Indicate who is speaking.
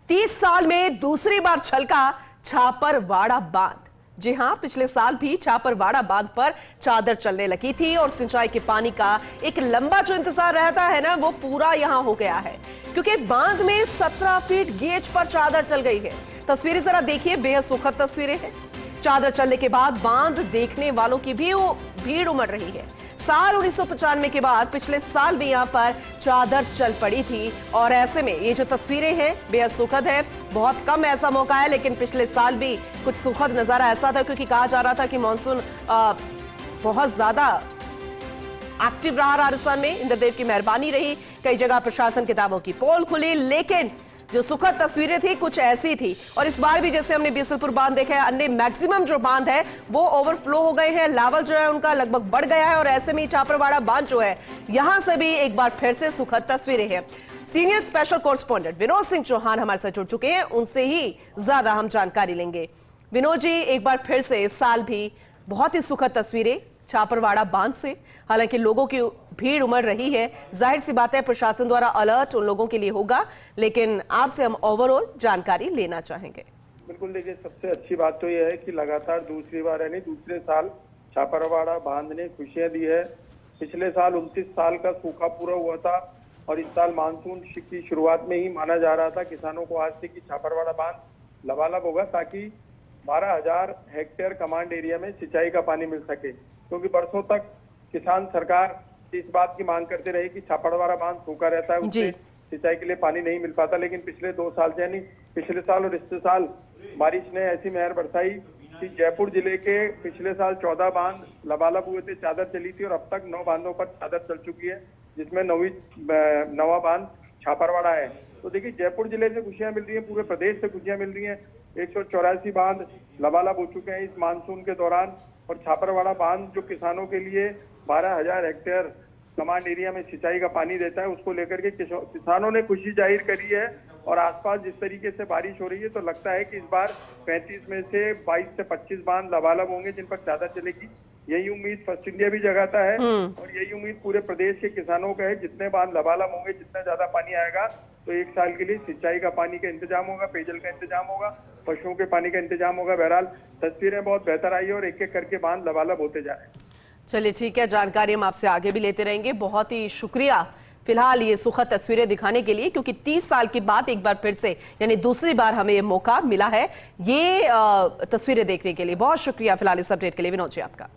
Speaker 1: 30 साल में दूसरी बार छलका छापरवाड़ा बांध। जी हां, पिछले साल भी छापरवाड़ा बांध पर चादर चलने लगी थी और सिंचाई के पानी का एक लंबा जो इंतजार रहता है ना, वो पूरा यहां हो गया है, क्योंकि बांध में 17 फीट गेज पर चादर चल गई है। तस्वीरें जरा देखिए, बेहद सुखद तस्वीरें हैं। चादर चलने के बाद बांध देखने वालों की भी भीड़ उमड़ रही है। साल 1995 के बाद पिछले साल भी यहां पर चादर चल पड़ी थी और ऐसे में ये जो तस्वीरें हैं बेहद सुखद है। बहुत कम ऐसा मौका है, लेकिन पिछले साल भी कुछ सुखद नजारा ऐसा था, क्योंकि कहा जा रहा था कि मानसून बहुत ज्यादा एक्टिव रहा राजस्थान में। इंद्रदेव की मेहरबानी रही, कई जगह प्रशासन के दावों की पोल खुली, लेकिन जो सुखद तस्वीरें थी कुछ ऐसी थी। और इस बार भी जैसे हमने बीसलपुर बांध देखा है, अन्य मैक्सिमम जो बांध है वो ओवरफ्लो हो गए हैं, लेवल जो है उनका लगभग बढ़ गया है और ऐसे में छापरवाड़ा बांध जो है यहां से भी एक बार फिर से सुखद तस्वीरें हैं। Senior special correspondent Vinod Singh Chauhan हमारे साथ जुड़ चुके हैं, उनसे ही ज्यादा हम जानकारी लेंगे। विनोद जी, एक बार फिर से इस साल भी बहुत ही सुखद तस्वीरें छापरवाड़ा बांध से, हालांकि लोगों की भीड़ उमड़ रही है। जाहिर सी बात है प्रशासन द्वारा अलर्ट उन लोगों के लिए होगा, लेकिन आपसे हम ओवरऑल जानकारी लेना चाहेंगे।
Speaker 2: बिल्कुल, देखिए सबसे अच्छी बात तो यह है कि लगातार दूसरी बार यानी दूसरे साल छापरवाड़ा बांध ने खुशियां दी है। पिछले साल 29 साल का सूखा पूरा हुआ था और इस साल मानसून की शुरुआत में ही माना जा रहा था किसानों को आज से कि छापरवाड़ा बांध लबालब होगा, ताकि 12,000 हेक्टेयर कमांड एरिया में सिंचाई का पानी मिल सके। क्योंकि बरसों तक किसान सरकार इस बात की मांग करते रहे कि छापरवाड़ा बांध सूखा रहता है, उससे सिंचाई के लिए पानी नहीं मिल पाता। लेकिन पिछले 2 साल से यानी पिछले साल और इस साल बारिश ने ऐसी मेहर बरसाई कि जयपुर जिले के पिछले साल 14 बांध लबालब हुए थे, चादर चली थी और अब तक 9 बांधों पर चादर चल चुकी है, जिसमें नवा बांध छापरवाड़ा है। तो देखिए, जयपुर जिले से खुशियां मिल रही है, पूरे प्रदेश से खुशियां मिल रही है। 184 बांध लबालब हो चुके हैं इस मानसून के दौरान और छापरवाड़ा बांध जो किसानों के लिए 12,000 हेक्टेयर कमांड एरिया में सिंचाई का पानी देता है, उसको लेकर के किसानों ने खुशी जाहिर करी है। और आसपास जिस तरीके से बारिश हो रही है, तो लगता है कि इस बार 35 में से 22 से 25 बांध लबालब होंगे जिन पर चादर चलेगी। यही उम्मीद फर्स्ट इंडिया भी जगाता है और यही उम्मीद पूरे प्रदेश के किसानों का है। जितने बांध लबालब होंगे, जितना ज्यादा पानी आएगा, तो 1 साल के लिए सिंचाई का पानी का इंतजाम होगा, पेयजल का इंतजाम होगा, पशुओं के पानी का इंतजाम होगा। बहरहाल तस्वीरें बहुत बेहतर आई है और एक एक करके बांध लबालब होते जा रहे हैं।
Speaker 1: चलिए ठीक है, जानकारी हम आपसे आगे भी लेते रहेंगे। बहुत ही शुक्रिया फिलहाल ये सुखद तस्वीरें दिखाने के लिए, क्योंकि 30 साल के बाद एक बार फिर से यानी दूसरी बार हमें ये मौका मिला है ये तस्वीरें देखने के लिए। बहुत शुक्रिया फिलहाल इस अपडेट के लिए विनोद जी आपका।